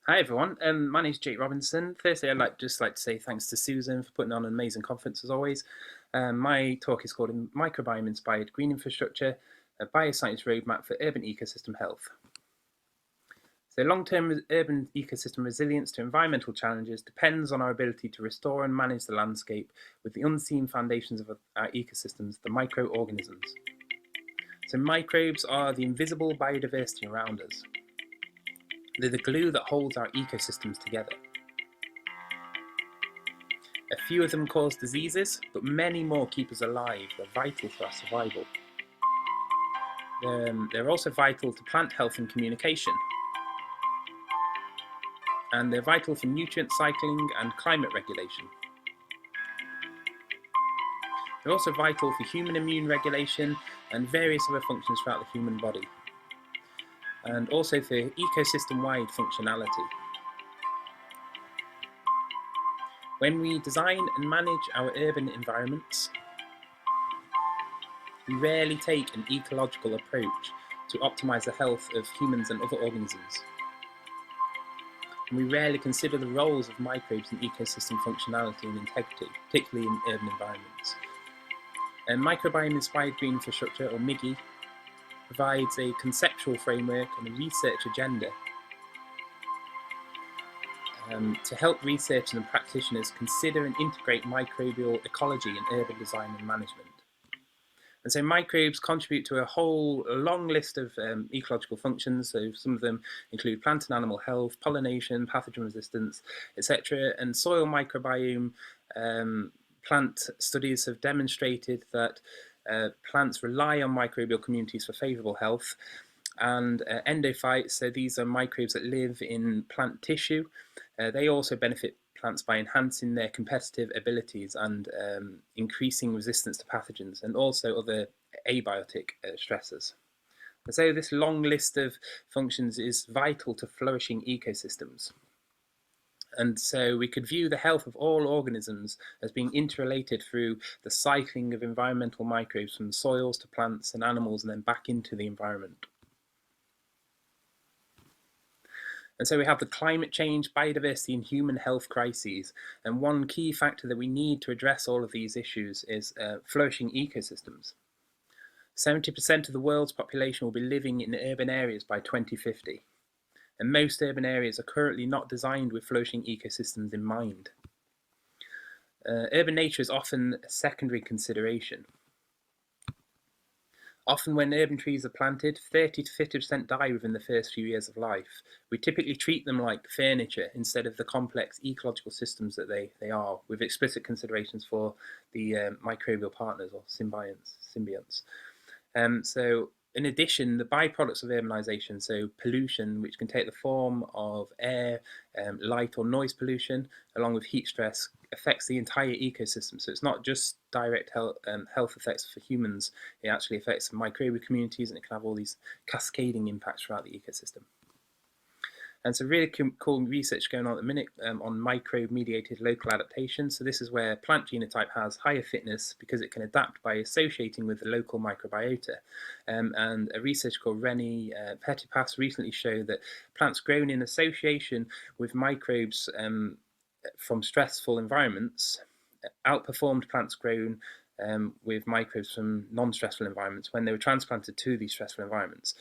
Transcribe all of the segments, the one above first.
Hi everyone, my name's Jake Robinson. Firstly, I'd like to say thanks to Susan for putting on an amazing conference as always. My talk is called Microbiome Inspired Green Infrastructure, a Bioscience Roadmap for Urban Ecosystem Health. So long-term urban ecosystem resilience to environmental challenges depends on our ability to restore and manage the landscape with the unseen foundations of our ecosystems, the microorganisms. So microbes are the invisible biodiversity around us. They're the glue that holds our ecosystems together. A few of them cause diseases, but many more keep us alive. They're vital for our survival. They're also vital to plant health and communication. And they're vital for nutrient cycling and climate regulation. They're also vital for human immune regulation and various other functions throughout the human body. And also for ecosystem-wide functionality. When we design and manage our urban environments, we rarely take an ecological approach to optimize the health of humans and other organisms. And we rarely consider the roles of microbes in ecosystem functionality and integrity, particularly in urban environments. And Microbiome Inspired Green Infrastructure, or MIGI, provides a conceptual framework and a research agenda to help researchers and practitioners consider and integrate microbial ecology in urban design and management. And so microbes contribute to a long list of ecological functions. So some of them include plant and animal health, pollination, pathogen resistance, etc. And soil microbiome plant studies have demonstrated that plants rely on microbial communities for favourable health. And endophytes, so these are microbes that live in plant tissue. They also benefit plants by enhancing their competitive abilities and increasing resistance to pathogens and also other abiotic stressors. And so this long list of functions is vital to flourishing ecosystems. And so we could view the health of all organisms as being interrelated through the cycling of environmental microbes from soils to plants and animals and then back into the environment. And so we have the climate change, biodiversity, and human health crises. And one key factor that we need to address all of these issues is flourishing ecosystems. 70% of the world's population will be living in urban areas by 2050. And most urban areas are currently not designed with flourishing ecosystems in mind. Urban nature is often a secondary consideration. Often when urban trees are planted, 30 to 50% die within the first few years of life. We typically treat them like furniture instead of the complex ecological systems that they are, with explicit considerations for the microbial partners or symbionts. So in addition, the byproducts of urbanization, so pollution, which can take the form of air, light or noise pollution, along with heat stress, affects the entire ecosystem. So it's not just direct health effects for humans, it actually affects microbial communities and it can have all these cascading impacts throughout the ecosystem. And so really cool research going on at the minute on microbe-mediated local adaptation. So this is where plant genotype has higher fitness because it can adapt by associating with the local microbiota. And a research called Rennie Petipas recently showed that plants grown in association with microbes from stressful environments outperformed plants grown with microbes from non-stressful environments when they were transplanted to these stressful environments.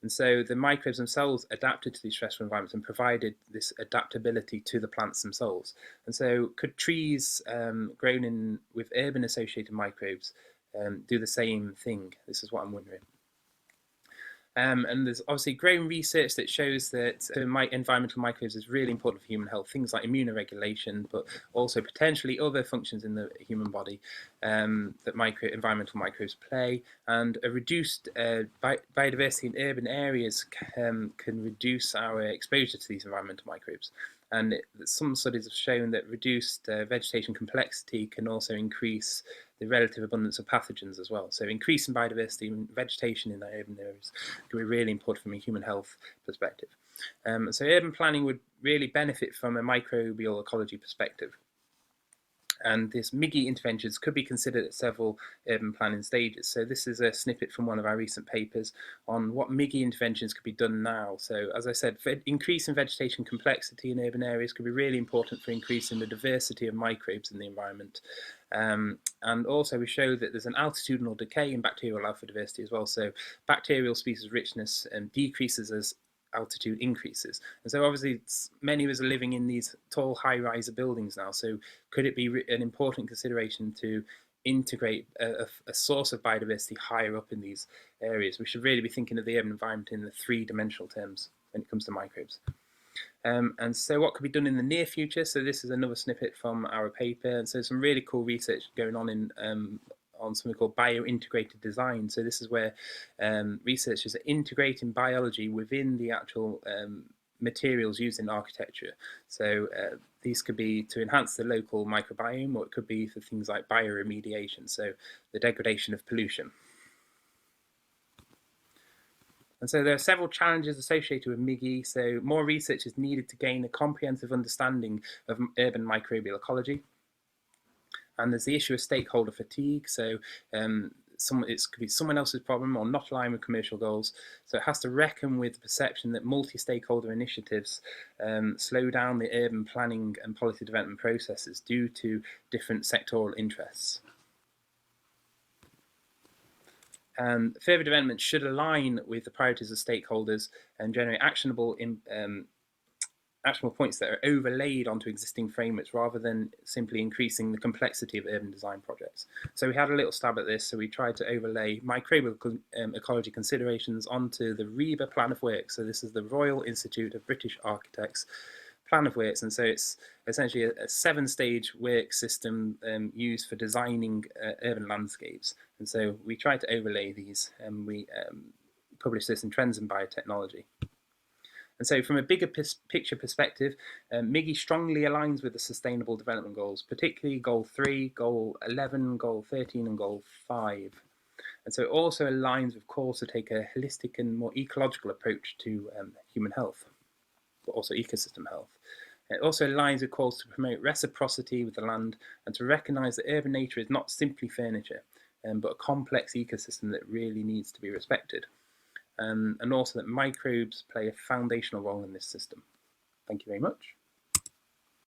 And so the microbes themselves adapted to these stressful environments and provided this adaptability to the plants themselves. And so could trees grown in with urban associated microbes do the same thing? This is what I'm wondering. And there's obviously growing research that shows that environmental microbes is really important for human health, things like immunoregulation, but also potentially other functions in the human body that environmental microbes play. And a reduced biodiversity in urban areas can reduce our exposure to these environmental microbes. And some studies have shown that reduced vegetation complexity can also increase the relative abundance of pathogens as well. So increasing biodiversity and vegetation in the urban areas can be really important from a human health perspective. So urban planning would really benefit from a microbial ecology perspective. And this MIGI interventions could be considered at several urban planning stages. So this is a snippet from one of our recent papers on what MIGI interventions could be done now. So as I said, increasing vegetation complexity in urban areas could be really important for increasing the diversity of microbes in the environment. And also we show that there's an altitudinal decay in bacterial alpha diversity as well. So bacterial species richness decreases as altitude increases. And so obviously many of us are living in these tall high-rise buildings now, so could it be an important consideration to integrate a source of biodiversity higher up in these areas? We should really be thinking of the urban environment in the three-dimensional terms when it comes to microbes. And so what could be done in the near future? So this is another snippet from our paper, and so some really cool research going on something called bio-integrated design. So this is where researchers are integrating biology within the actual materials used in architecture. So these could be to enhance the local microbiome, or it could be for things like bioremediation, so the degradation of pollution. And so there are several challenges associated with MIGI. So more research is needed to gain a comprehensive understanding of urban microbial ecology. And there's the issue of stakeholder fatigue. So it could be someone else's problem or not aligned with commercial goals. So it has to reckon with the perception that multi-stakeholder initiatives slow down the urban planning and policy development processes due to different sectoral interests. Further development should align with the priorities of stakeholders and generate actionable points that are overlaid onto existing frameworks rather than simply increasing the complexity of urban design projects. So we had a little stab at this. So we tried to overlay microbial ecology considerations onto the RIBA Plan of Works. So this is the Royal Institute of British Architects Plan of Works, and so it's essentially a 7-stage work system used for designing urban landscapes. And so we tried to overlay these, and we published this in Trends in Biotechnology. And so from a bigger picture perspective, MIGI strongly aligns with the Sustainable Development Goals, particularly Goal 3, Goal 11, Goal 13, and Goal 5. And so it also aligns with calls to take a holistic and more ecological approach to human health, but also ecosystem health. It also aligns with calls to promote reciprocity with the land and to recognise that urban nature is not simply furniture, but a complex ecosystem that really needs to be respected. And also that microbes play a foundational role in this system. Thank you very much.